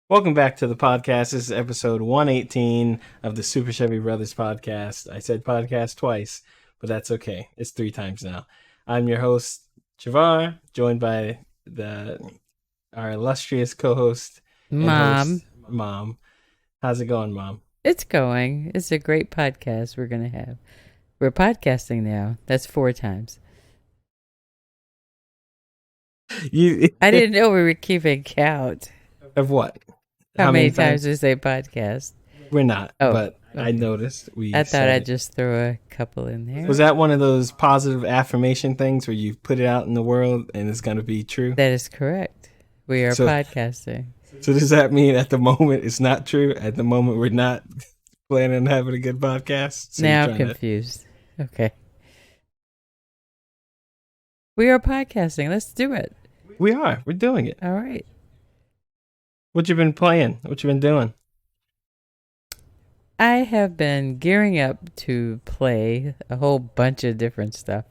Welcome back to the podcast. This is episode 118 of the Super Chevy Brothers podcast. I said podcast twice, but that's okay. It's 3 times now. I'm your host, Javar, joined by our illustrious co-host and Mom. host, Mom. How's it going, Mom? It's going. It's a great podcast we're going to have. We're podcasting now. That's 4 times. I didn't know we were keeping count. Of what? How many times we say podcast? We're not, but okay. I noticed I thought I'd just throw a couple in there. Was that one of those positive affirmation things where you put it out in the world and it's going to be true? That is correct. We are podcasting. So does that mean at the moment it's not true? At the moment we're not planning on having a good podcast? So now I'm confused. Okay. We are podcasting. Let's do it. We are. We're doing it. All right. What you been playing? What you been doing? I have been gearing up to play a whole bunch of different stuff.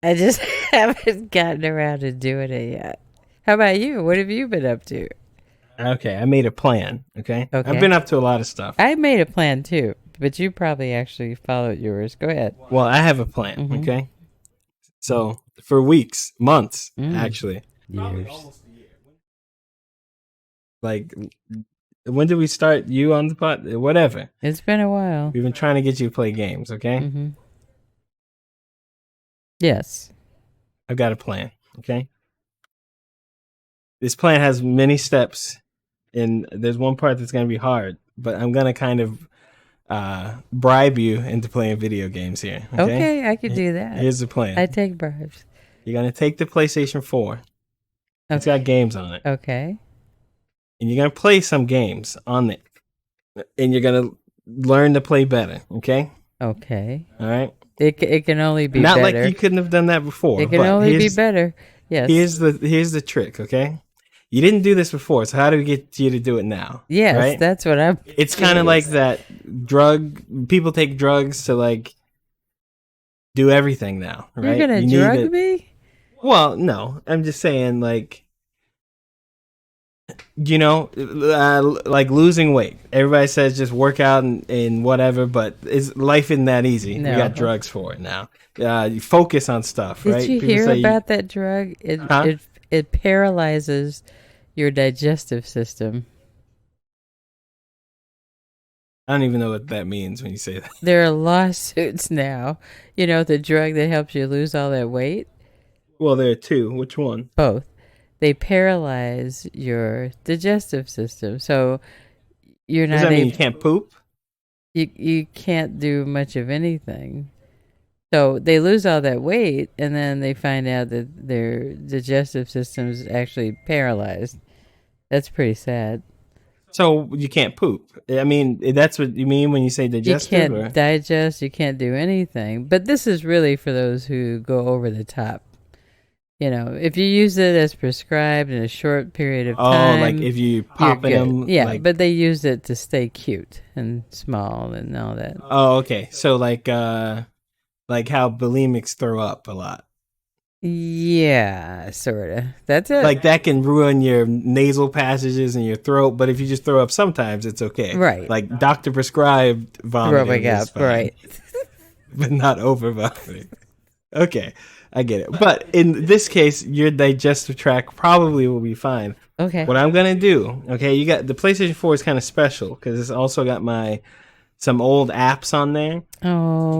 I just haven't gotten around to doing it yet. How about you? What have you been up to? Okay, I made a plan, okay? I've been up to a lot of stuff. I made a plan too, but you probably actually followed yours. Go ahead. Well, I have a plan, okay? So, for weeks, months, actually. Years. Like, when did we start you on the pod? Whatever. It's been a while. We've been trying to get you to play games, okay? Mm-hmm. Yes. I've got a plan, okay? This plan has many steps, and there's one part that's going to be hard, but I'm going to kind of bribe you into playing video games here, okay? Okay, I could do that. Here's the plan. I take bribes. You're going to take the PlayStation 4. Okay. It's got games on it. Okay. And you're going to play some games on it. And you're going to learn to play better, okay? Okay. All right? It can only be Not better. like you couldn't have done that before. It can only be better. Yes. Here's the trick, okay? You didn't do this before, so how do we get you to do it now? Yes, right? That's what I'm... It's kind of like that people take drugs to, like, do everything now, right? You're going to drug me? Well, no. I'm just saying, like, you know, like losing weight. Everybody says just work out and whatever, but life isn't that easy. No. We got drugs for it now. You focus on stuff, right? Did you hear about that drug? It paralyzes your digestive system. I don't even know what that means when you say that. There are lawsuits now. You know, the drug that helps you lose all that weight? Well, there are two. Which one? Both. They paralyze your digestive system. So you're not Does that mean you can't poop? You can't do much of anything. So they lose all that weight, and then they find out that their digestive system is actually paralyzed. That's pretty sad. So you can't poop. I mean, that's what you mean when you say digestive? You can't digest. You can't do anything. But this is really for those who go over the top. You know, if you use it as prescribed in a short period of time. Oh, like if you pop them. Yeah, like... but they use it to stay cute and small and all that. Oh, okay. So like how bulimics throw up a lot. Yeah, sort of. That's it. Like that can ruin your nasal passages and your throat, but if you just throw up sometimes, it's okay. Right. Like doctor prescribed vomiting is fine, right. But not over vomiting. Okay, I get it. But in this case, your digestive tract probably will be fine. Okay. What I'm going to do, okay, you got the PlayStation 4 is kind of special because it's also got some old apps on there,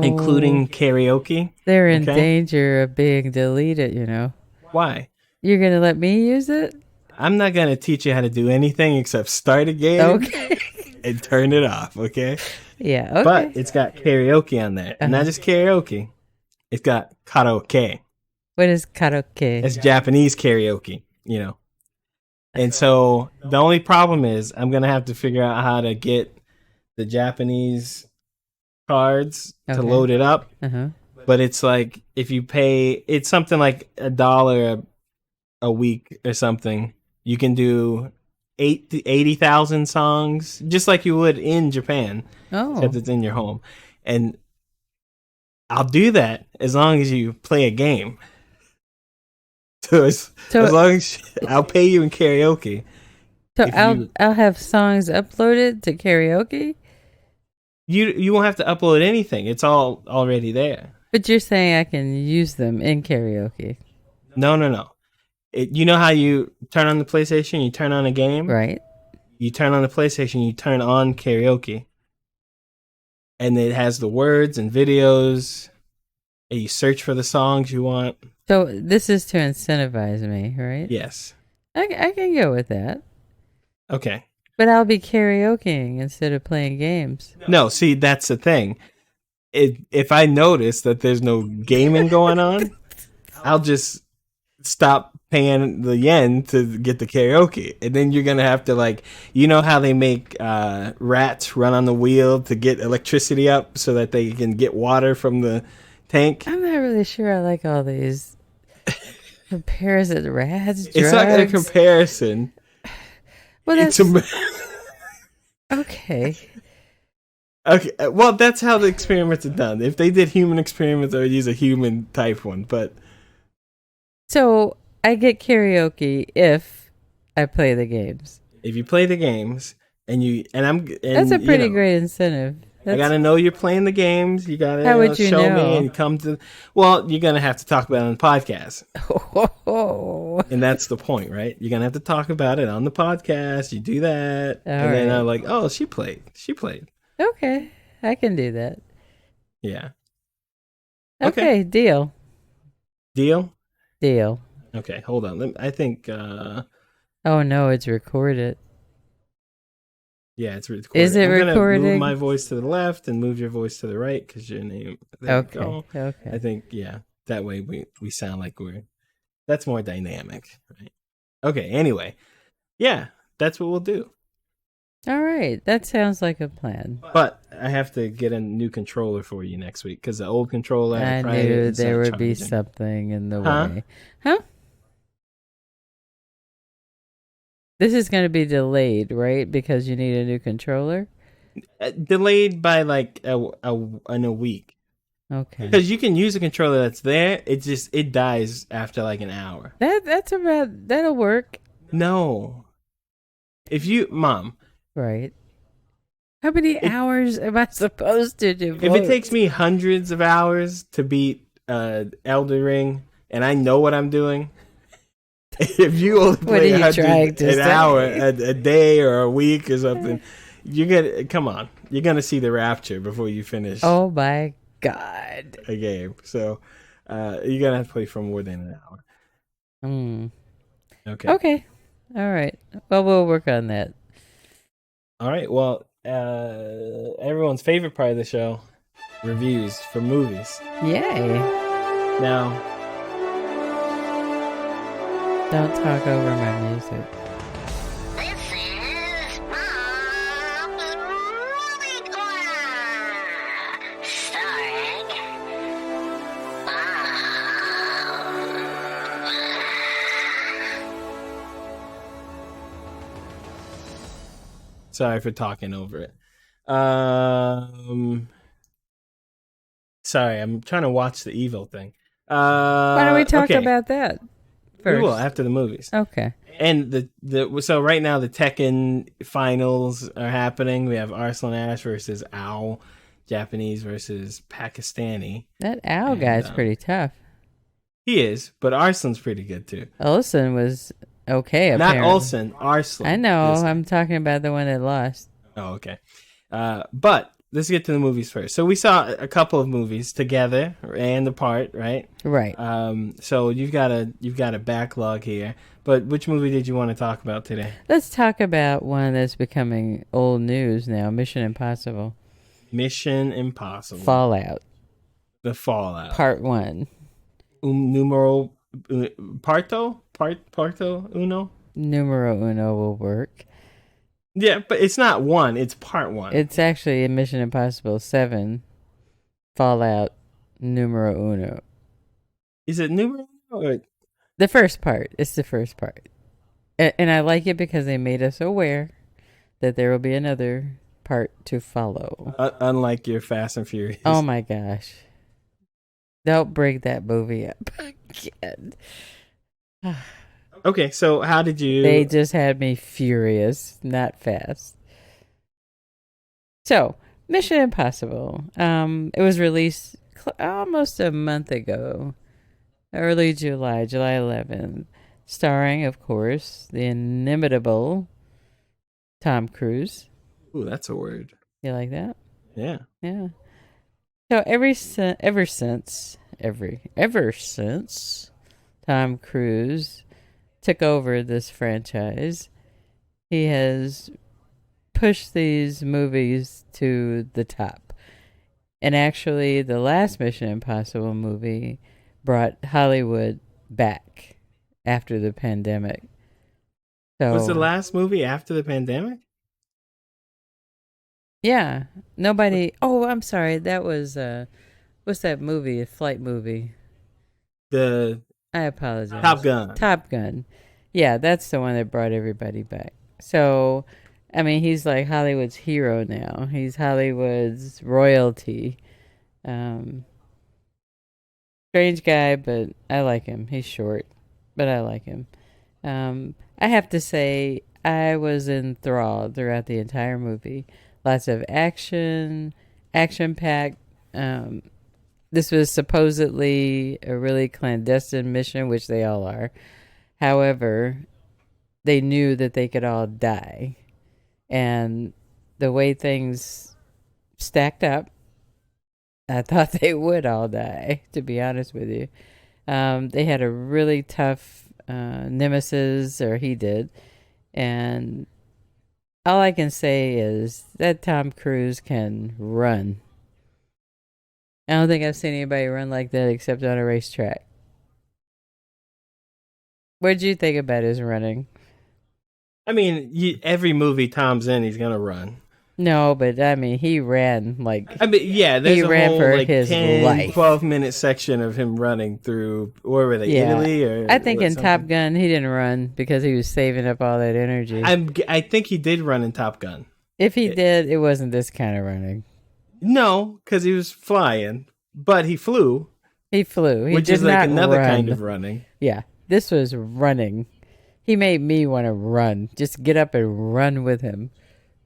including karaoke. They're in danger of being deleted, you know. Why? You're going to let me use it? I'm not going to teach you how to do anything except start a game and turn it off, okay? Yeah, okay. But it's got karaoke on there. Not just karaoke. It's got karaoke. What is karaoke? It's Japanese karaoke, you know. And so the only problem is I'm going to have to figure out how to get the Japanese cards to load it up. But it's like if you pay, it's something like $1 a week or something. You can do 80,000 songs just like you would in Japan. Except it's in your home. And I'll do that as long as you play a game. So as long as I'll pay you in karaoke. So I'll have songs uploaded to karaoke? You won't have to upload anything. It's all already there. But you're saying I can use them in karaoke. No. You know how you turn on the PlayStation, you turn on a game? Right. You turn on the PlayStation, you turn on karaoke. And it has the words and videos. And you search for the songs you want. So this is to incentivize me, right? Yes. I can go with that. Okay. But I'll be karaokeing instead of playing games. No, see, that's the thing. If I notice that there's no gaming going on, I'll just stop paying the yen to get the karaoke. And then you're going to have to, like, you know how they make rats run on the wheel to get electricity up so that they can get water from the tank? I'm not really sure I like all these comparison rats, drugs. It's not a comparison. Well, that's... Okay. Okay, well, that's how the experiments are done. If they did human experiments, I would use a human type one, but... So, I get karaoke if I play the games. If you play the games, that's a pretty great incentive. I gotta know you're playing the games. You gotta how would you show know? me and come to... Well, you're gonna have to talk about it on the podcast. Oh. And that's the point, right? You're gonna have to talk about it on the podcast. You do that. Then I'm like, oh, she played. Okay, I can do that. Yeah. Okay, deal. Deal? Deal. Okay, hold on. I think... Oh, no, it's recorded. Yeah, it's recorded. Is it recording? I'm going to move my voice to the left and move your voice to the right because your name... There okay, we go. Okay. I think, yeah, that way we sound like that's more dynamic, right? Okay, anyway. Yeah, that's what we'll do. All right, that sounds like a plan. But I have to get a new controller for you next week because the old controller... I knew there would be something in the way. Huh? This is going to be delayed, right? Because you need a new controller? Delayed by like in a week. Okay. Because you can use a controller that's there. It dies after like an hour. That'll work. No. If you... Mom... Right. How many hours am I supposed to devote? If it takes me hundreds of hours to beat Elden Ring, and I know what I'm doing, if you only play an hour a day or a week or something, come on, you're gonna see the rapture before you finish. Oh my God! A game, so you're gonna have to play for more than an hour. Okay. All right. Well, we'll work on that. All right. Well, everyone's favorite part of the show, reviews for movies. Yay. Now, don't talk over my music. This is Mom's Movie Corner, starring Mom. sorry for talking over it. Sorry, I'm trying to watch the evil thing. Why don't we talk about that first? We will after the movies. Okay. And so right now the Tekken finals are happening. We have Arslan Ash versus Owl, Japanese versus Pakistani. That Owl guy's pretty tough. He is, but Arslan's pretty good too. Olsen was okay. Apparently. Not Olsen, Arslan. I know. I'm talking about the one that lost. Oh, okay. But let's get to the movies first. So we saw a couple of movies together and apart, right? Right. So you've got a backlog here. But which movie did you want to talk about today? Let's talk about one that's becoming old news now. Mission Impossible. Mission Impossible. Fallout. The Fallout. Part 1. Numero Parto Uno. Numero uno will work. Yeah, but it's not 1. It's part 1. It's actually in Mission Impossible 7. Fallout numero uno. Is it numero or... The first part. It's the first part. And I like it because they made us aware that there will be another part to follow. Unlike your Fast and Furious. Oh my gosh. Don't bring that movie up again. Okay, so how did you? They just had me furious, not fast. So, Mission Impossible. It was released almost a month ago, early July 11th, starring, of course, the inimitable Tom Cruise. Ooh, that's a word. You like that? Yeah. Yeah. So ever since Tom Cruise took over this franchise, he has pushed these movies to the top. And actually, the last Mission Impossible movie brought Hollywood back after the pandemic. So, Was the last movie after the pandemic? yeah, nobody. Oh, I'm sorry. That was what's that movie? A flight movie. The I apologize. Top Gun. Top Gun. Yeah, that's the one that brought everybody back. So, I mean, he's like Hollywood's hero now. He's Hollywood's royalty. Strange guy, but I like him. He's short, but I like him. I have to say, I was enthralled throughout the entire movie. Lots of action packed. This was supposedly a really clandestine mission, which they all are. However, they knew that they could all die. And the way things stacked up, I thought they would all die, to be honest with you. They had a really tough nemesis, or he did. And all I can say is that Tom Cruise can run. I don't think I've seen anybody run like that except on a racetrack. What did you think about his running? I mean, every movie Tom's in, he's gonna run. No, but I mean, he ran like. I mean, yeah, there's he a ran whole for like his 10, life. 12-minute section of him running through, where were they, Italy? Or I think in something? Top Gun, he didn't run because he was saving up all that energy. I think he did run in Top Gun. If he did, it wasn't this kind of running. No, because he was flying, but he flew. He flew. He which did is like not another run. kind of running. Yeah, this was running. He made me want to run. Just get up and run with him.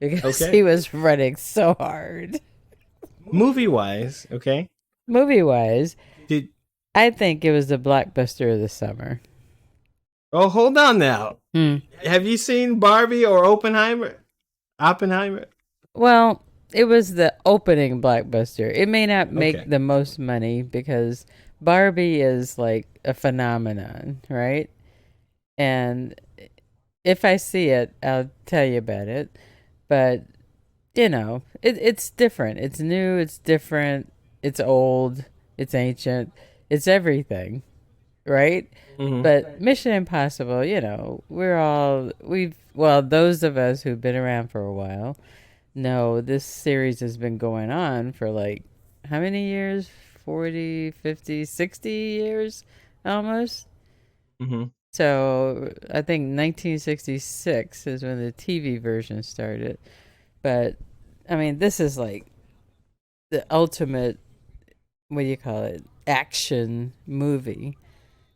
Because he was running so hard. Movie-wise, okay? Movie-wise, I think it was the blockbuster of the summer. Oh, hold on now. Have you seen Barbie or Oppenheimer? Well, it was the opening blockbuster. It may not make the most money because Barbie is like a phenomenon, right? And if I see it, I'll tell you about it. But, you know, it's different. It's new, it's different, it's old, it's ancient, it's everything, right? Mm-hmm. But Mission Impossible, you know, those of us who've been around for a while know this series has been going on for like, how many years? 40, 50, 60 years almost? Mm-hmm. So I think 1966 is when the TV version started. But, I mean, this is like the ultimate, what do you call it, action movie.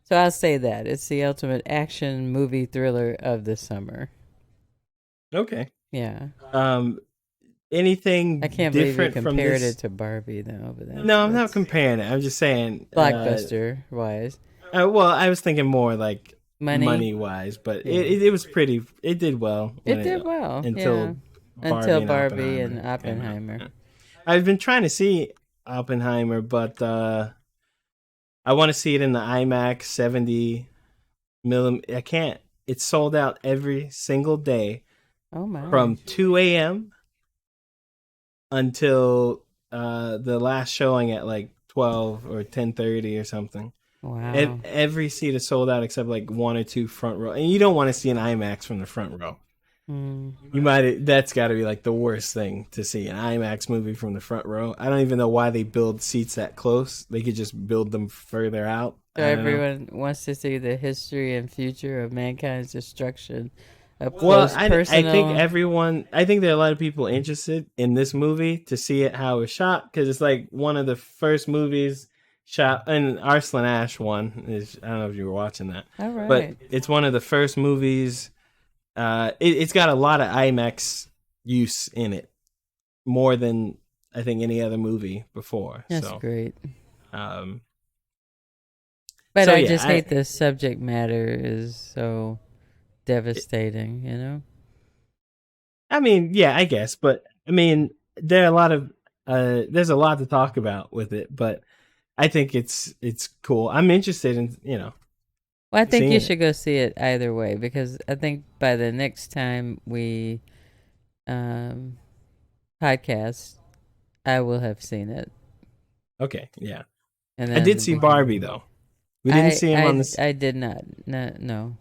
So I'll say that. It's the ultimate action movie thriller of the summer. Okay. Yeah. Anything I can't believe you compared it to Barbie, though. But no, I'm not comparing it. I'm just saying. Blockbuster-wise. Well, I was thinking more like money wise, but it was pretty. It did well. It did well until Barbie and Oppenheimer. I've been trying to see Oppenheimer, but I want to see it in the IMAX 70 millimeter. I can't. It's sold out every single day. Oh my! From 2 a.m. until the last showing at like 12 or 10:30 or something. Wow. Every seat is sold out except like one or two front row. And you don't want to see an IMAX from the front row. That's got to be like the worst thing to see, an IMAX movie from the front row. I don't even know why they build seats that close. They could just build them further out. So everyone wants to see the history and future of mankind's destruction. I think I think there are a lot of people interested in this movie to see it how it was shot, because it's like one of the first movies and Arslan Ash one is, I don't know if you were watching that, All right. but it's one of the first movies. It's got a lot of IMAX use in it, more than I think any other movie before. That's so, great. Um, But so, I yeah, just hate the subject matter is so devastating, you know? I mean, yeah, I guess, but I mean, there are a lot of there's a lot to talk about with it, but I think it's cool. I'm interested in, Well, I think seeing you it. should go see it either way because I think by the next time we podcast, I will have seen it. Okay, yeah. And I did see Barbie though. We didn't see him on this. I did not. No.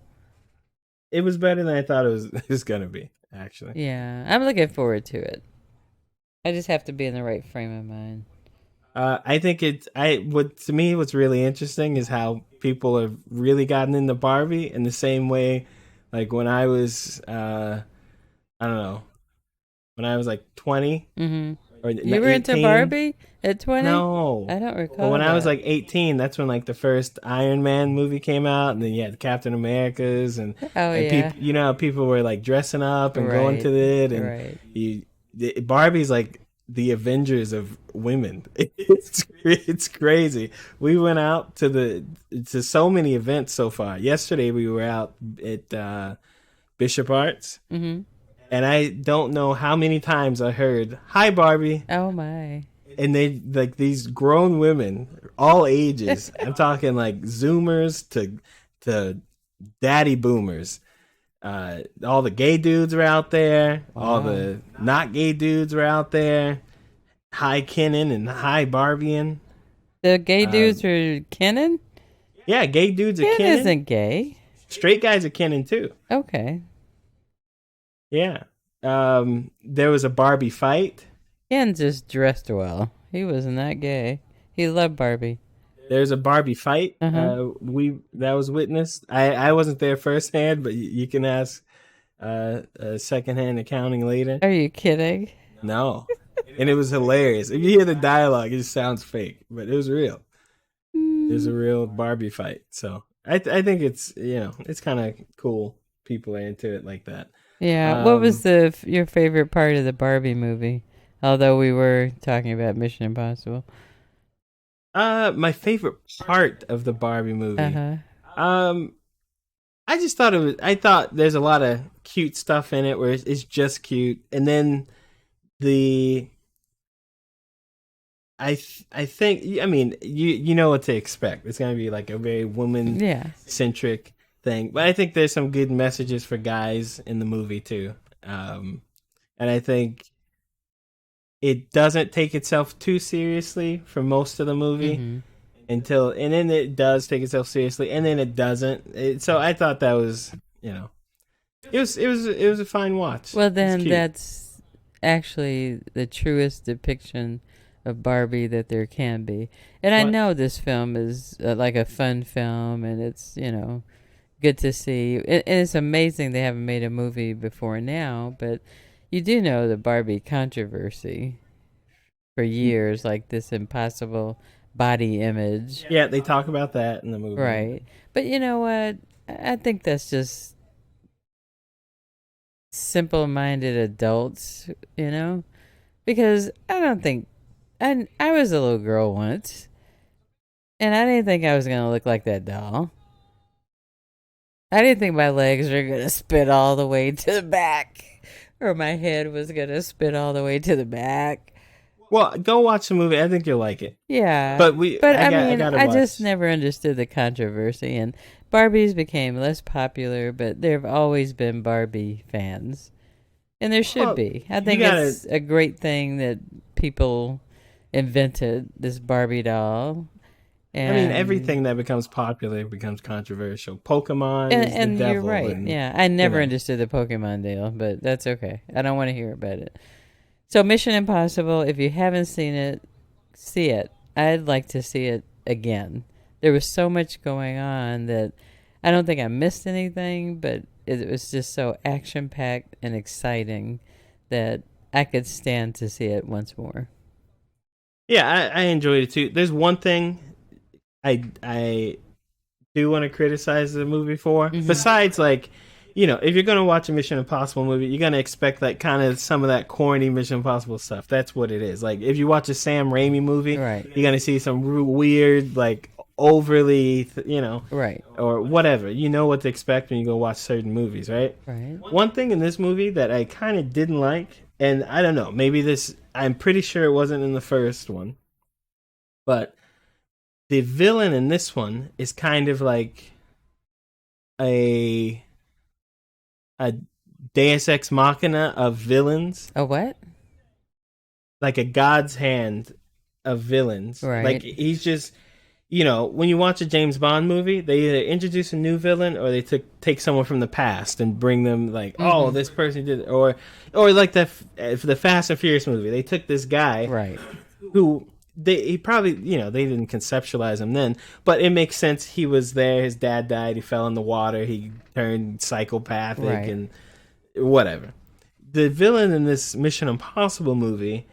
It was better than I thought it was gonna be, actually. Yeah, I'm looking forward to it. I just have to be in the right frame of mind. I think to me what's really interesting is how people have really gotten into Barbie in the same way, like when I was I don't know, when I was like 20 or You were 18. into Barbie at 20? No, I don't recall. but when I was that. like 18, that's when like the first Iron Man movie came out, and then you had Captain America's, and yeah. people, how people were like dressing up and going Right, to it, and right. Barbie's like the Avengers of women. It's crazy. We went out to so many events so far. Yesterday we were out at Bishop Arts, and I don't know how many times I heard "Hi Barbie." Oh my. And they like these grown women, all ages. I'm talking like Zoomers to daddy boomers. All the gay dudes are out there. Wow. All the not gay dudes are out there. Hi Kenan and hi Barbieing. The gay dudes are Kenan? Yeah, gay dudes are Ken Kenan. isn't gay. Straight guys are Kenan too. Okay. Yeah. There was a Barbie fight. Ken just dressed well. He wasn't that gay. He loved Barbie. There's a Barbie fight. Uh-huh. That was witnessed. I wasn't there firsthand, but you can ask secondhand accounting later. Are you kidding? No, and it was hilarious. If you hear the dialogue, it just sounds fake, but it was real. There's a real Barbie fight. So I think it's it's kind of cool. People are into it like that. Yeah. What was your favorite part of the Barbie movie? Although we were talking about Mission Impossible. My favorite part of the Barbie movie. Uh-huh. I just thought I thought there's a lot of cute stuff in it where it's just cute, and then I think, I mean, you know what to expect. It's gonna be like a very woman centric thing, but I think there's some good messages for guys in the movie too. And I think it doesn't take itself too seriously for most of the movie and then it does take itself seriously, and then it doesn't. So I thought that was, it was a fine watch. Well, then that's actually the truest depiction of Barbie that there can be. And I know this film is like a fun film, and it's, good to see. And it's amazing they haven't made a movie before now, but you do know the Barbie controversy for years, like this impossible body image. Yeah, they talk about that in the movie. Right. But you know what? I think that's just simple-minded adults, because I don't think I was a little girl once, and I didn't think I was going to look like that doll. I didn't think my legs were going to spit all the way to the back, or my head was going to spit all the way to the back. Well, go watch the movie. I think you'll like it. Yeah. But I just never understood the controversy, and Barbies became less popular, but there have always been Barbie fans. And there should be. I think it's a great thing that people invented this Barbie doll. And, I mean, everything that becomes popular becomes controversial. Pokemon is the devil. You're right. Yeah, I never understood the Pokemon deal, but that's okay. I don't want to hear about it. So Mission Impossible, if you haven't seen it, see it. I'd like to see it again. There was so much going on that I don't think I missed anything, but it was just so action-packed and exciting that I could stand to see it once more. Yeah, I enjoyed it too. There's one thing I do want to criticize the movie for. Mhm. Besides, like, if you're gonna watch a Mission Impossible movie, you're gonna expect like kind of some of that corny Mission Impossible stuff. That's what it is. Like, if you watch a Sam Raimi movie, Right. you're gonna see some weird, like overly, Right. or whatever. You know what to expect when you go watch certain movies, right? Right. One thing in this movie that I kind of didn't like, and I don't know, maybe I'm pretty sure it wasn't in the first one, but the villain in this one is kind of like a Deus Ex Machina of villains, A what? like a God's hand of villains. Right. Like, he's just, when you watch a James Bond movie, they either introduce a new villain or they take someone from the past and bring them like, oh, this person did it. Or like for the Fast and Furious movie, they took this guy Right. who he probably, they didn't conceptualize him then, but it makes sense. He was there, his dad died, he fell in the water, he turned psychopathic, Right. and whatever. The villain in this Mission Impossible movie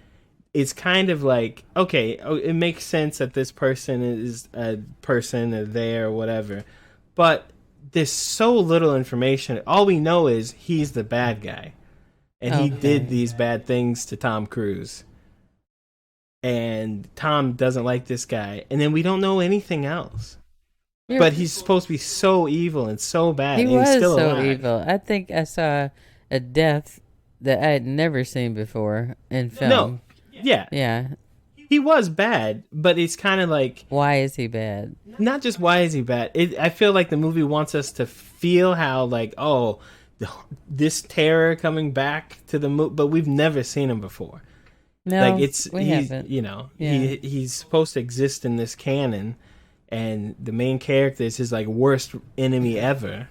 is kind of like, okay, it makes sense that this person is a person or there or whatever, but there's so little information. All we know is he's the bad guy, and he did these bad things to Tom Cruise. And Tom doesn't like this guy, and then we don't know anything else. But he's supposed to be so evil and so bad. He and was he's still so alive. evil. I think I saw a death that I had never seen before in film. No, yeah, Yeah. he was bad, but it's kind of like, Why is he bad? not just why is he bad. I feel like the movie wants us to feel how, like, oh, this terror coming back to the movie, but we've never seen him before. No, Like, we haven't. he's supposed to exist in this canon, and the main character is his like worst enemy ever,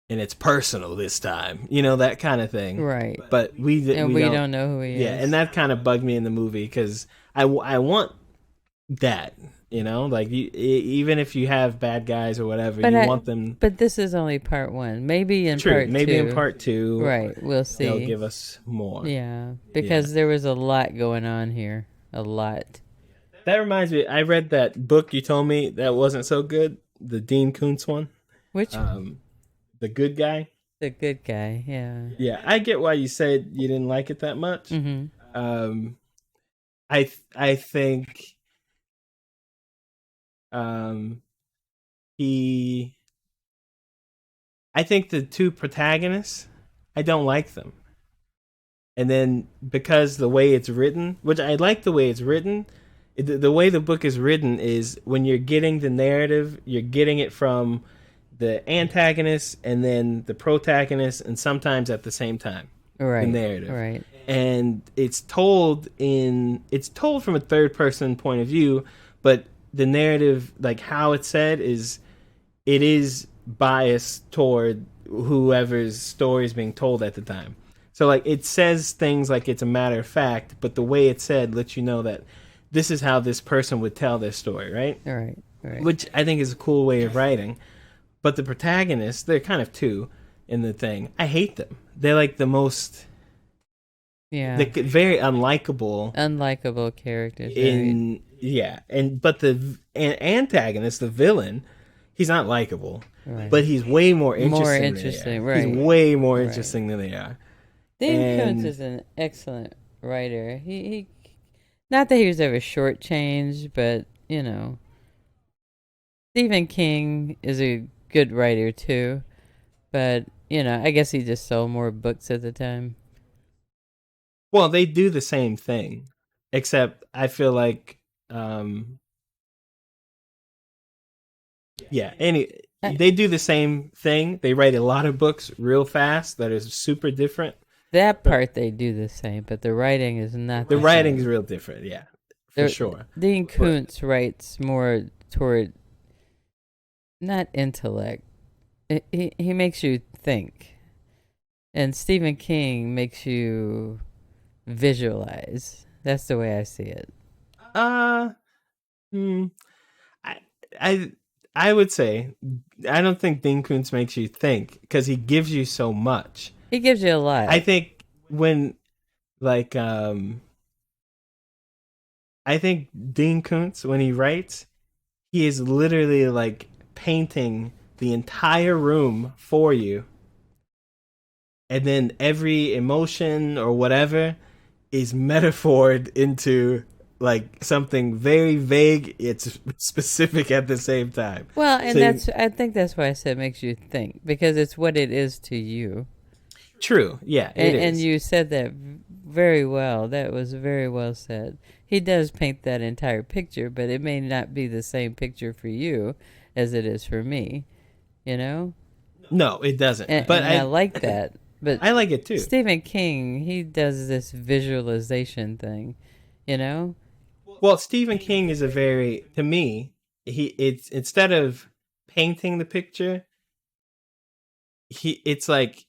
and it's personal this time, that kind of thing. Right. But we don't know who he is. Yeah, and that kind of bugged me in the movie because I want that, like even if you have bad guys or whatever, But you I- want them. But this is only part one. Maybe in True, part maybe two. in part two, Right. We'll see. they'll give us more. Yeah. Because there was a lot going on here. A lot. That reminds me, I read that book you told me that wasn't so good, the Dean Koontz one, Which The Good Guy. the good guy, yeah. Yeah, I get why you said you didn't like it that much. Mm-hmm. I think I think the two protagonists, I don't like them. And then because the way it's written, which I like the way it's written, the way the book is written is when you're getting the narrative, you're getting it from the antagonist and then the protagonist, and sometimes at the same time. Right. The narrative. Right. And it's told from a third person point of view, but the narrative, like how it's said, it is biased toward whoever's story is being told at the time. So like it says things like it's a matter of fact, but the way it's said lets you know that this is how this person would tell their story, right? Right. Right. Which I think is a cool way of writing. But the protagonists, they're kind of two in the thing. I hate them. They're like the most, Yeah. they're very unlikable. Unlikable characters. Right? But the antagonist, the villain, he's not likable, Right. but he's way more interesting. More than interesting, they are. right. He's way more Right. interesting than they are. Dean And- Koontz is an excellent writer. He not that he was ever shortchanged, but Stephen King is a good writer too. But I guess he just sold more books at the time. Well, they do the same thing, except I feel like, they do the same thing. They write a lot of books real fast that is super different. That part they do the same, but the writing is not. The same. writing is real different, yeah, for sure. Dean Koontz writes more toward not intellect. He makes you think, and Stephen King makes you visualize. That's the way I see it. I would say I don't think Dean Koontz makes you think because he gives you so much. He gives you a lot. I think when, like, I think Dean Koontz, when he writes, he is literally like painting the entire room for you, and then every emotion or whatever is metaphored into like something very vague. It's specific at the same time. Well, and So I think that's why I said it makes you think, because it's what it is to you. true, yeah, it is. And you said that very well. That was very well said. He does paint that entire picture, but it may not be the same picture for you as it is for me. You know? No, it doesn't. But I like that. But I like it too. Stephen King, he does this visualization thing. You know? Well, Stephen King is to me, it's instead of painting the picture, it's like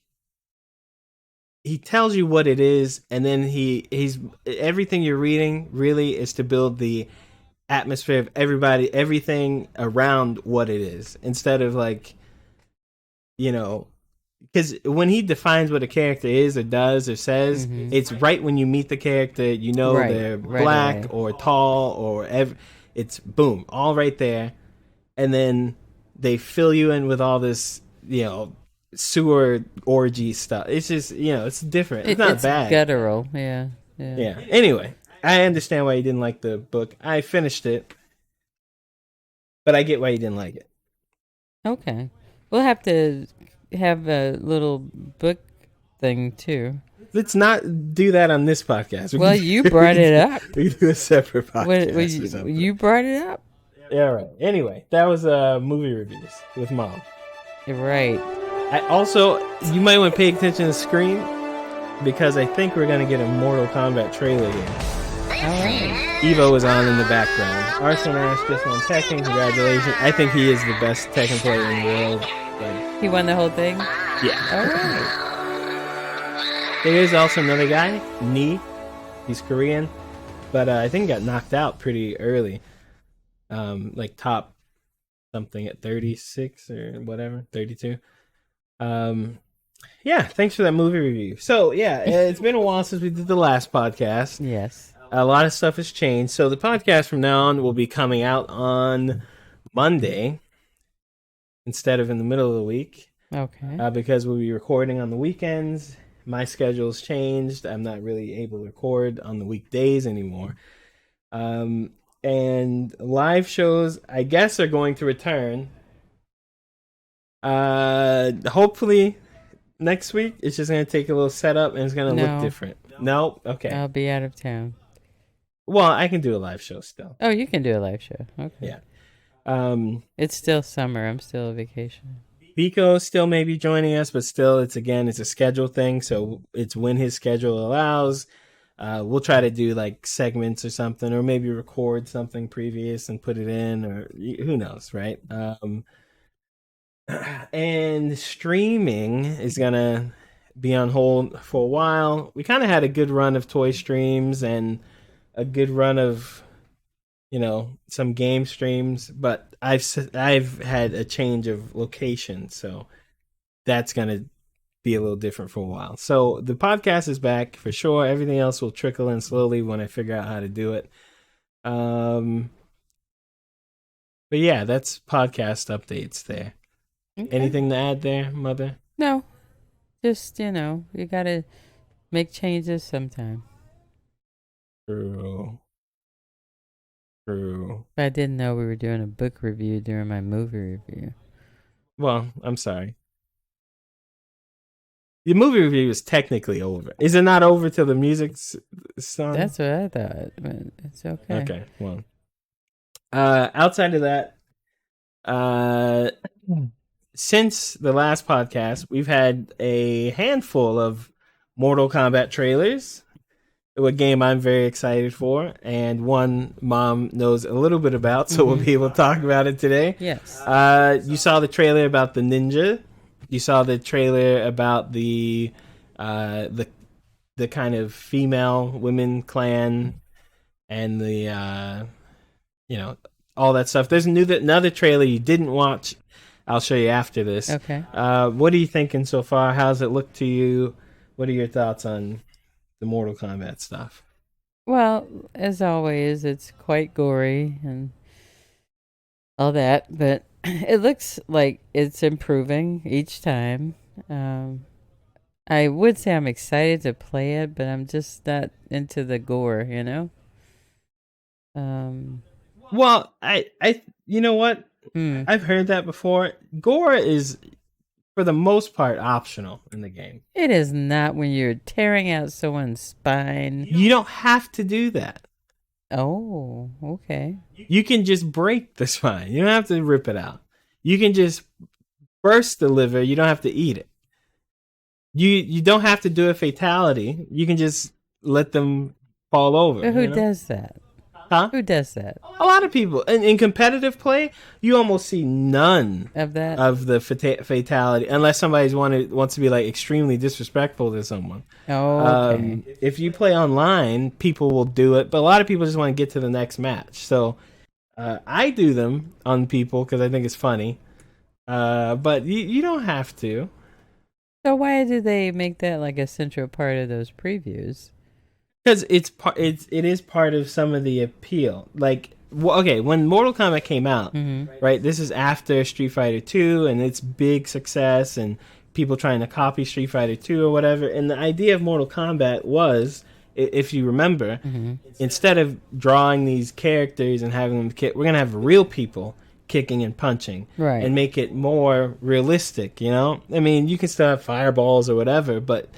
he tells you what it is, and then he's everything you're reading really is to build the atmosphere of everything around what it is, instead of like, because when he defines what a character is or does or says, it's right when you meet the character, Right, they're right black away. or tall or it's boom, all right there. And then they fill you in with all this, sewer orgy stuff. It's just, it's different. It's not bad. Guttural. Yeah. Yeah. Anyway, I understand why you didn't like the book. I finished it, but I get why you didn't like it. Okay. We'll have to have a little book thing too. Let's not do that on this podcast. Well, you brought it up. We do a separate podcast or something. You brought it up. Yeah, right. Anyway, that was movie reviews with Mom. You're right. You might want to pay attention to the screen, because I think we're going to get a Mortal Kombat trailer here. All right. Evo is on in the background. Arson Ash just won Tekken. Congratulations. I think he is the best Tekken player in the world. Like, He won the whole thing? yeah. All right. There is also another guy, Nee. He's Korean, but I think got knocked out pretty early. Like top something at 36 or whatever, 32. Yeah, thanks for that movie review. So yeah, it's been a while since we did the last podcast. Yes. A lot of stuff has changed. So the podcast from now on will be coming out on Monday instead of in the middle of the week. Okay. Because we'll be recording on the weekends. My schedule's changed. I'm not really able to record on the weekdays anymore. And live shows, I guess, are going to return. Hopefully next week. It's just going to take a little setup and it's going to look different. No? Okay. I'll be out of town. Well, I can do a live show still. Oh, you can do a live show. Okay. Yeah. It's still summer. I'm still on vacation. Biko still may be joining us, but still, it's a schedule thing. So it's when his schedule allows. We'll try to do like segments or something, or maybe record something previous and put it in, or who knows, right? And streaming is gonna be on hold for a while. We kind of had a good run of toy streams and a good run of, some game streams, but I've had a change of location, so that's gonna be a little different for a while. So the podcast is back for sure. Everything else will trickle in slowly when I figure out how to do it. But yeah, that's podcast updates there. Okay. Anything to add there, Mother? No. Just, you gotta make changes sometime. True. I didn't know we were doing a book review during my movie review. Well, I'm sorry. The movie review is technically over. Is it not over till the music's sung? That's what I thought, but it's okay. Okay, well. Outside of that, since the last podcast, we've had a handful of Mortal Kombat trailers. A game I'm very excited for, and one Mom knows a little bit about, so we'll be able to talk about it today. Yes. You saw the trailer about the ninja. You saw the trailer about the kind of female women clan, and the all that stuff. There's another trailer you didn't watch. I'll show you after this. Okay. What are you thinking so far? How's it look to you? What are your thoughts on the Mortal Kombat stuff? Well, as always, it's quite gory and all that, but it looks like it's improving each time. I would say I'm excited to play it, but I'm just not into the gore, you know? Well, you know what? Hmm. I've heard that before. Gore is, for the most part, optional in the game. It is not when you're tearing out someone's spine. You don't have to do that. Oh, okay. You can just break the spine. You don't have to rip it out. You can just burst the liver. You don't have to eat it. You don't have to do a fatality. You can just let them fall over. But who you know? does that? Huh? Who does that? A lot of people. In competitive play, you almost see none Of that? of the fatality, unless somebody's wants to be like extremely disrespectful to someone. Oh, okay. If you play online, people will do it, but a lot of people just want to get to the next match. So I do them on people because I think it's funny, but you don't have to. So why do they make that like a central part of those previews? Because it is part of some of the appeal. Like, okay, when Mortal Kombat came out, right? This is after Street Fighter 2 and its big success, and people trying to copy Street Fighter 2 or whatever. And the idea of Mortal Kombat was, if you remember, instead of drawing these characters and having them kick, we're gonna have real people kicking and punching, Right. and make it more realistic. You know, I mean, you can still have fireballs or whatever, but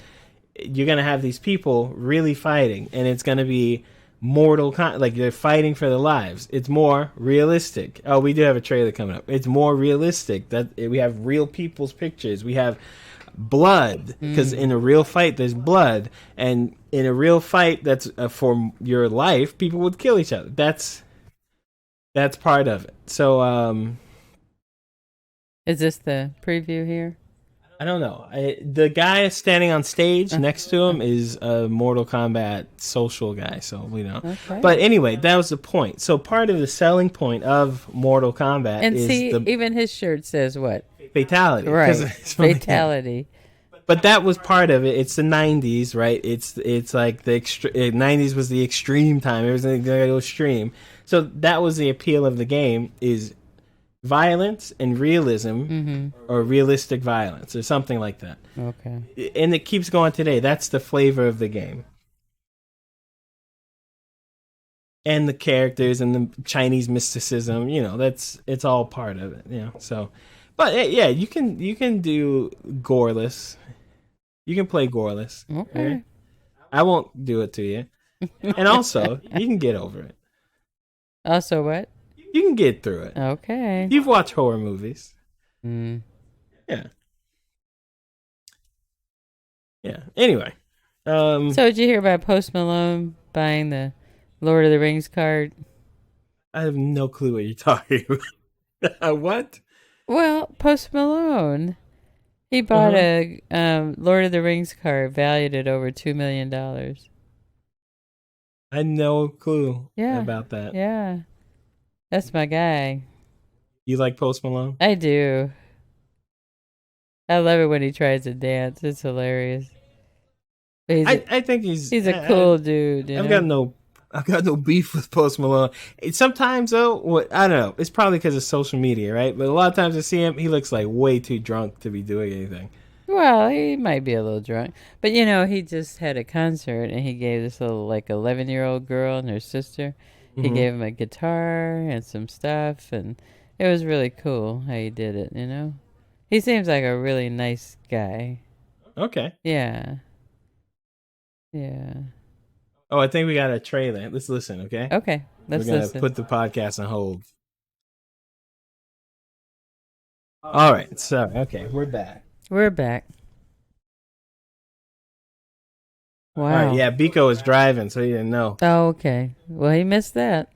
you're gonna have these people really fighting, and it's gonna be like they're fighting for their lives. It's more realistic. Oh, we do have a trailer coming up. It's more realistic that we have real people's pictures. We have blood, because in a real fight there's blood, and in a real fight that's for your life, people would kill each other. That's part of it. So Is this the preview here? I don't know. The guy standing on stage next to him is a Mortal Kombat social guy, so we know. Okay. But anyway, that was the point. So part of the selling point of Mortal Kombat And is see, the even his shirt says what? fatality. 'cause Right. it's from the- Fatality. But that was part of it. It's the 90s, right? It's like the 90s was the extreme time. It was going to go extreme. So that was the appeal of the game, is violence and realism, or realistic violence, or something like that. Okay. And it keeps going today. That's the flavor of the game. And the characters and the Chinese mysticism, it's all part of it, So, but yeah, you can do goreless. You can play goreless. Okay. I won't do it to you. And also, you can get over it. Also what? You can get through it. Okay. You've watched horror movies. Mm. Yeah. Yeah. Anyway. So did you hear about Post Malone buying the Lord of the Rings card? I have no clue what you're talking about. What? Well, Post Malone, he bought a Lord of the Rings card valued at over $2 million. I had no clue Yeah. about that. Yeah. That's my guy. You like Post Malone? I do. I love it when he tries to dance. It's hilarious. But I think he's a cool dude. I've got no beef with Post Malone. Sometimes though, I don't know. It's probably because of social media, right? But a lot of times I see him, he looks like way too drunk to be doing anything. Well, he might be a little drunk. But, he just had a concert and he gave this little, 11-year-old girl and her sister, he gave him a guitar and some stuff. And it was really cool how he did it, He seems like a really nice guy. Okay. Yeah. Yeah. Oh, I think we got a trailer. Let's listen, okay? Okay. Let's We're going to listen. put the podcast on hold. All right. So, okay, we're back. We're back. Wow. All right, yeah, Biko was driving, so he didn't know. Oh, okay. Well, he missed that.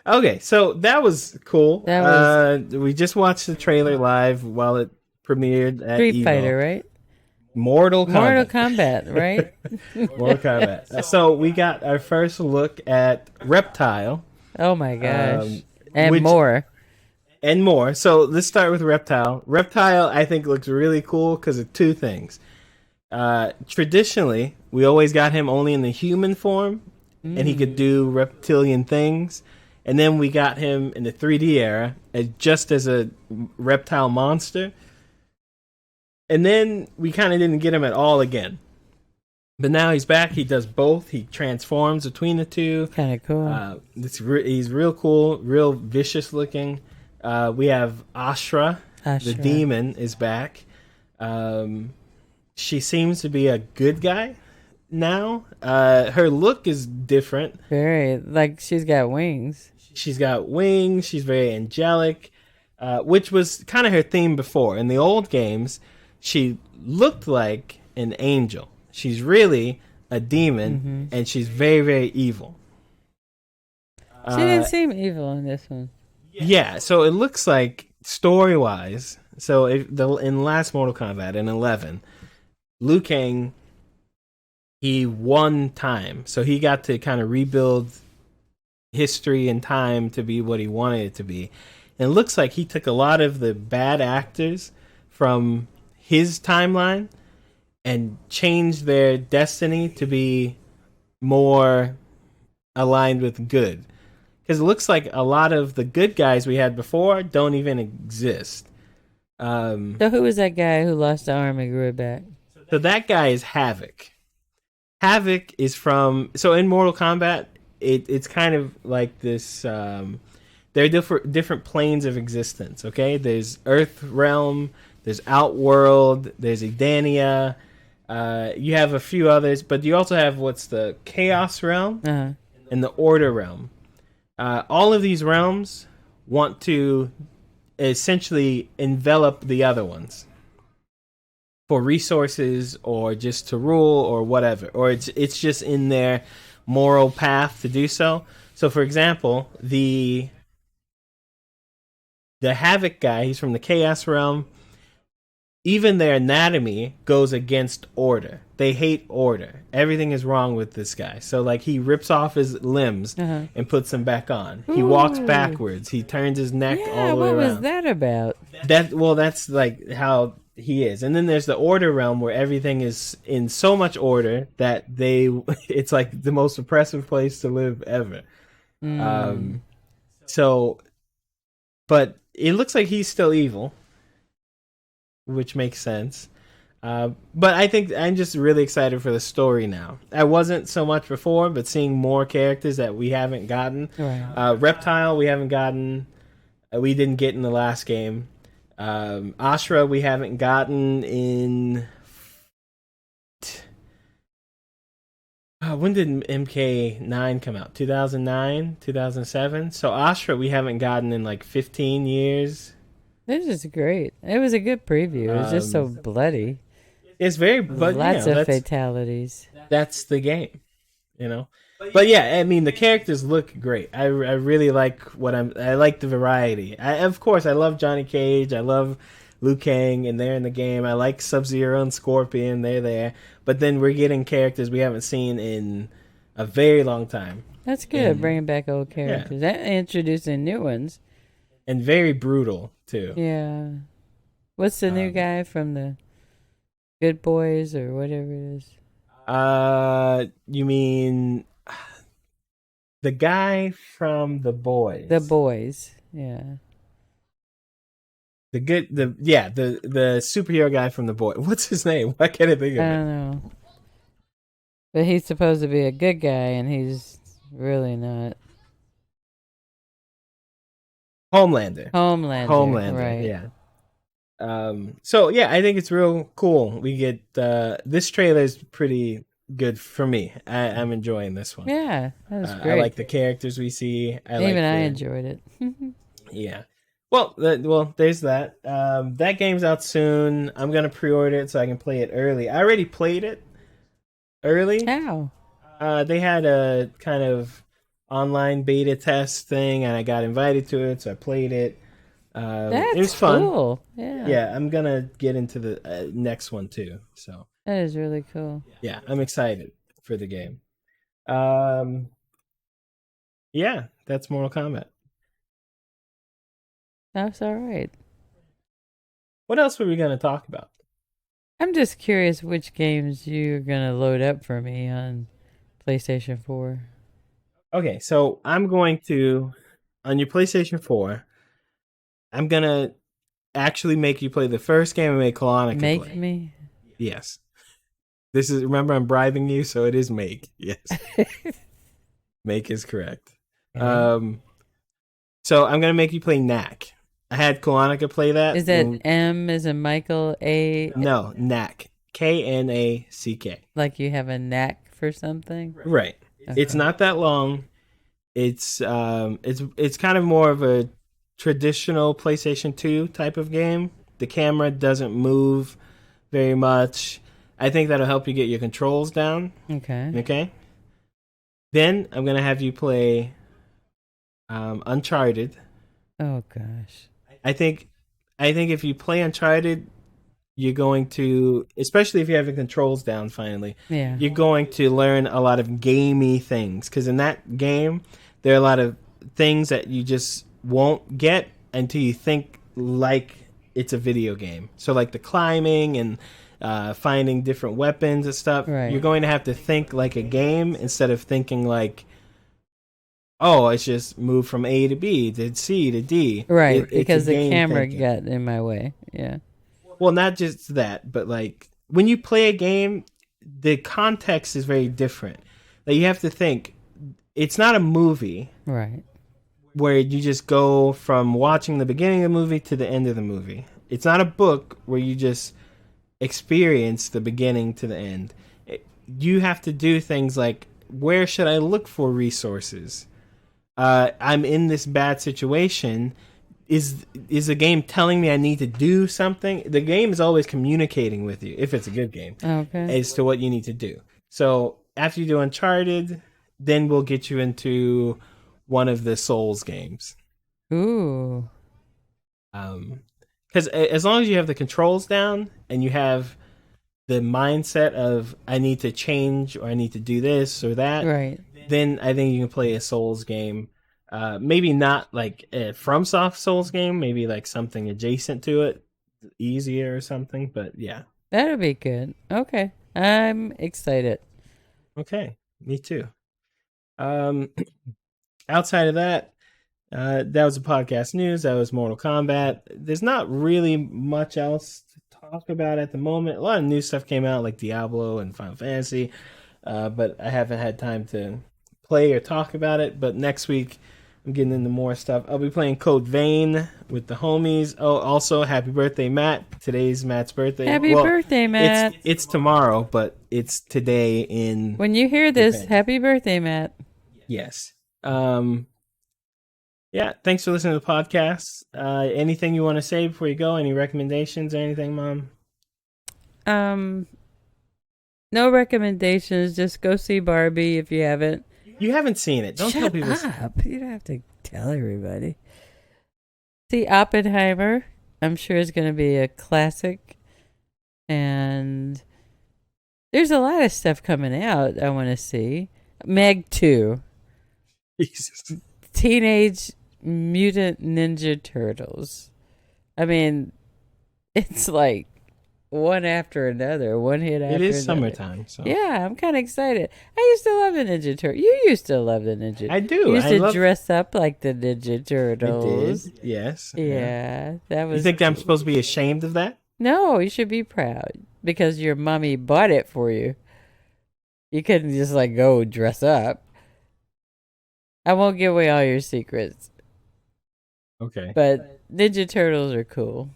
Okay, so that was cool. That we just watched the trailer live while it premiered at Street Evo. Fighter, right? Mortal Kombat. Mortal Kombat, right? Mortal Kombat. So we got our first look at Reptile. Oh my gosh. And which- more. And more. So let's start with Reptile. Reptile, I think, looks really cool because of two things. Traditionally, we always got him only in the human form, and he could do reptilian things. And then we got him in the 3D era just as a reptile monster. And then we kind of didn't get him at all again. But now he's back. He does both. He transforms between the two. Kind of cool. He's real cool, real vicious looking. We have Ashra, the demon, is back. She seems to be a good guy now. Her look is different. Very, like she's got wings. She's got wings. She's very angelic, which was kind of her theme before. In the old games, she looked like an angel. She's really a demon, and she's very, very evil. She didn't seem evil in this one. Yeah, so it looks like story-wise. So in last Mortal Kombat, in 11, Liu Kang, he won time. So he got to kind of rebuild history and time to be what he wanted it to be. And it looks like he took a lot of the bad actors from his timeline and changed their destiny to be more aligned with good. Because it looks like a lot of the good guys we had before don't even exist. So who was that guy who lost the arm and grew it back? So that guy is Havoc. Havoc is from... So in Mortal Kombat, it's kind of like this... there are different planes of existence, okay? There's Earth Realm, there's Outworld, there's Edania. You have a few others, but you also have what's the Chaos Realm and the Order Realm. All of these realms want to essentially envelop the other ones for resources or just to rule or whatever, or it's just in their moral path to do so. So, for example, the Havoc guy, he's from the Chaos Realm. Even their anatomy goes against order. They hate order. Everything is wrong with this guy. So, like, he rips off his limbs and puts them back on. He walks backwards. He turns his neck all the way around. What was that about? That's like how he is. And then there's the Order Realm where everything is in so much order that it's like the most oppressive place to live ever. But it looks like he's still evil, which makes sense. But I think I'm just really excited for the story now. I wasn't so much before, but seeing more characters that we haven't gotten. Right. Reptile, we haven't gotten. We didn't get in the last game. Ashra, we haven't gotten in... when did MK9 come out? 2009? 2007? So Ashra, we haven't gotten in like 15 years. This is great. It was a good preview. It was just so bloody. It's very... But, lots of fatalities. That's the game, you know? But yeah, I mean, the characters look great. I really like I like the variety. Of course, I love Johnny Cage. I love Liu Kang, and they're in the game. I like Sub-Zero and Scorpion. They're there. But then we're getting characters we haven't seen in a very long time. That's good, bringing back old characters. And introducing new ones. And very brutal, too. Yeah. What's the new guy from the Good Boys or whatever it is? You mean... The guy from The Boys. The Boys, yeah. The superhero guy from The Boys. What's his name? Why can't I think of it? I don't know. But he's supposed to be a good guy, and he's really not. Homelander, right? Yeah. So yeah, I think it's real cool. We get this trailer is pretty good for me. I'm enjoying this one. Yeah, that was great. I like the characters we see. I enjoyed it. Yeah. Well, there's that. That game's out soon. I'm gonna pre-order it so I can play it early. I already played it early. How? They had a kind of online beta test thing, and I got invited to it, so I played it. That's it was fun. Cool. Yeah, I'm gonna get into the next one too. So that is really cool. Yeah, I'm excited for the game. Yeah, that's Mortal Kombat. That's all right. What else were we gonna talk about? I'm just curious which games you're gonna load up for me on PlayStation 4. Okay, so I'm going to on your PlayStation 4, I'm gonna actually make you play the first game I made Kolonica Make play. me? Yes. This is, remember, I'm bribing you, so it is make. Yes. Make is correct. So I'm gonna make you play Knack. I had Kolonica play that. Is that M as in Michael, A? No, Knack. Knack. Like you have a knack for something? Right. Okay. It's not that long. It's kind of more of a traditional PlayStation 2 type of game. The camera doesn't move very much. I think that'll help you get your controls down. Okay. Then I'm gonna have you play Uncharted. Oh gosh. I think if you play Uncharted, you're going to, especially if you have the controls down finally, Yeah. you're going to learn a lot of gamey things. Because in that game, there are a lot of things that you just won't get until you think like it's a video game. So like the climbing and finding different weapons and stuff, Right. You're going to have to think like a game instead of thinking like, oh, it's just move from A to B to C to D. Right, It's because a the game camera thinking. got in my way. Yeah. Well, not just that, but like when you play a game, the context is very different. Like you have to think, it's not a movie Right. where you just go from watching the beginning of the movie to the end of the movie. It's not a book where you just experience the beginning to the end. You have to do things like, where should I look for resources? I'm in this bad situation. Is the game telling me I need to do something? The game is always communicating with you, if it's a good game, Okay. as to what you need to do. So after you do Uncharted, then we'll get you into one of the Souls games. Ooh. Because as long as you have the controls down and you have the mindset of I need to change or I need to do this or that, Right. then I think you can play a Souls game. Maybe not like a FromSoft Souls game, maybe like something adjacent to it, easier or something. But yeah. That'll be good. Okay. I'm excited. Okay, me too. Outside of that, that was the podcast news. That was Mortal Kombat. There's not really much else to talk about at the moment. A lot of new stuff came out, like Diablo and Final Fantasy, but I haven't had time to play or talk about it. But next week, I'm getting into more stuff. I'll be playing Code Vein with the homies. Oh, also, happy birthday, Matt. Today's Matt's birthday. Happy birthday, Matt. It's tomorrow, but it's today in... When you hear this, Japan. happy birthday, Matt. Yes. Yeah, thanks for listening to the podcast. Anything you want to say before you go? Any recommendations or anything, Mom? No recommendations. Just go see Barbie if you haven't. You haven't seen it. Don't tell Shut people. up. You don't have to tell everybody. See Oppenheimer. I'm sure it's going to be a classic. And there's a lot of stuff coming out I want to see. Meg 2. Jesus. Teenage Mutant Ninja Turtles. I mean, it's like one after another, one hit after another. It is summertime, so Yeah, I'm kind of excited. I used to love the Ninja Turtles. You used to love the Ninja. I do. You used I to love... dress up like the Ninja I Turtles. did. Yes. Yeah, that was. You think I'm supposed to be ashamed of that? No, you should be proud because your mommy bought it for you. You couldn't just like go dress up. I won't give away all your secrets, Okay. but Ninja Turtles are cool.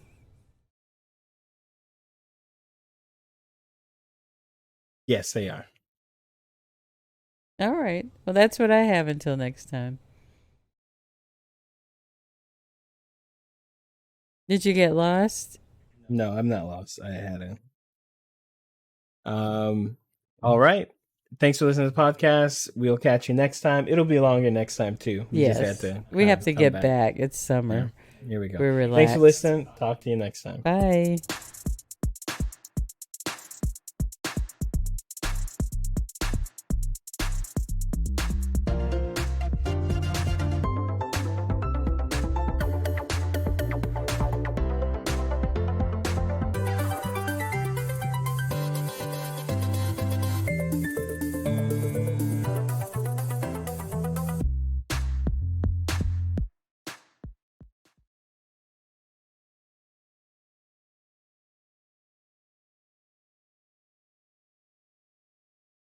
Yes, they are. All right. Well, that's what I have until next time. Did you get lost? No, I'm not lost. I hadn't. All right. Thanks for listening to the podcast. We'll catch you next time. It'll be longer next time too. We Yes. just had to. We have to come get back. It's summer. Here we go. We're relaxed. Thanks for listening. Talk to you next time. Bye.